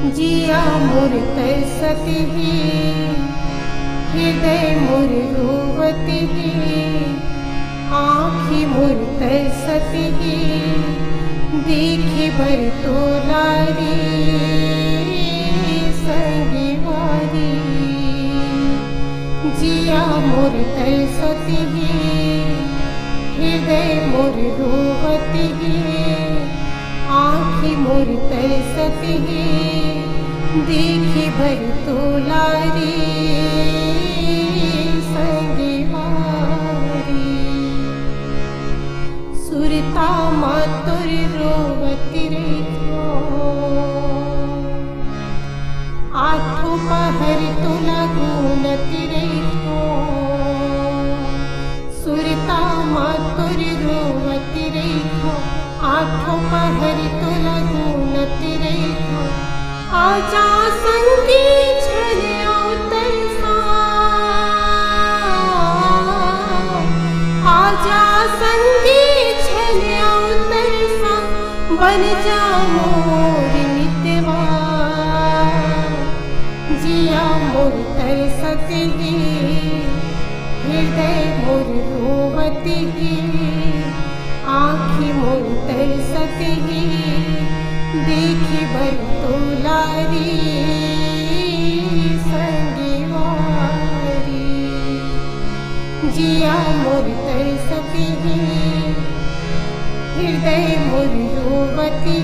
जिया मोर तरसती हृदय मोर रोवती आँखी मोर तरसती देखी भर तोलारी संगीवारी। जिया मोर तरसती हृदय मोर रोवती आँखी मोर तरसती देखी भर तोलारी संगीवारी। सुरता मातुर रोवती रेखो आठों पहर तुला गुणती रेखो। सुरता मातुर रोवती रेखो आठों पहर तुला गुणती रेखो। आजा संगी छलिया तरसा आजा संगी छलिया तरसा बन जा मोर मितवा। जिया मोर तरसती हृदय मोर रोवती आँखी मोर तरसती देखी भर तोलारी संगीवारी। जिया मोर तरसती हृदय मोर रोवती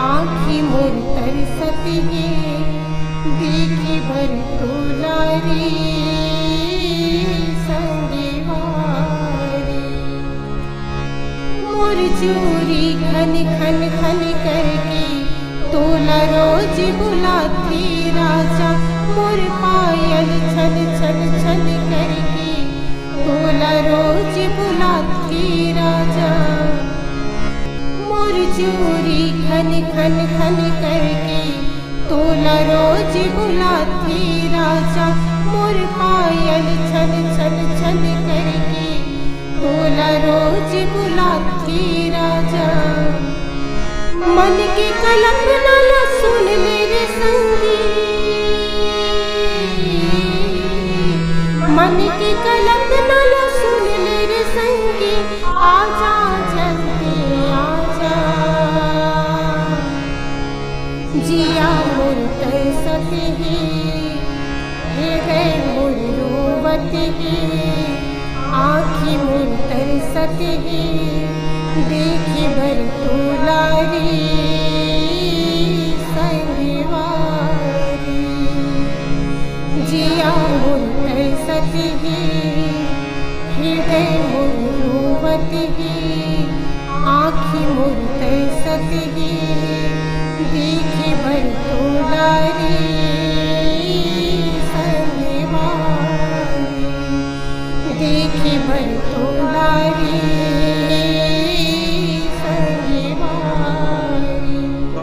आँखी मोर तरसती देखी भर तोलारी संगीवारी। मोर चूरी खन खन खन करके तोला रोज बुलाती राजा। मोर पायल छन छन छन करके तोला रोज बुलाती राजा। मोर चूरी खन खन खन करके तोला रोज बुलाती राजा। मोर पायल छन छन छन करके तोला रोज बुलाती राजा। मन की कल्पना न सुन मेरे संगी मन की कल्पना न सुन मेरे संगी। आजा जल्दी आजा। जिया मोर तरसती हृदय मोर रोवती आँखी मोर तरसती देखी भर तोलारी संगीवारी। जिया मोर तरसती हृदय मोर रोवती आँखी मोर तरसती देखी भर तोलारी संगीवारी। देखी भर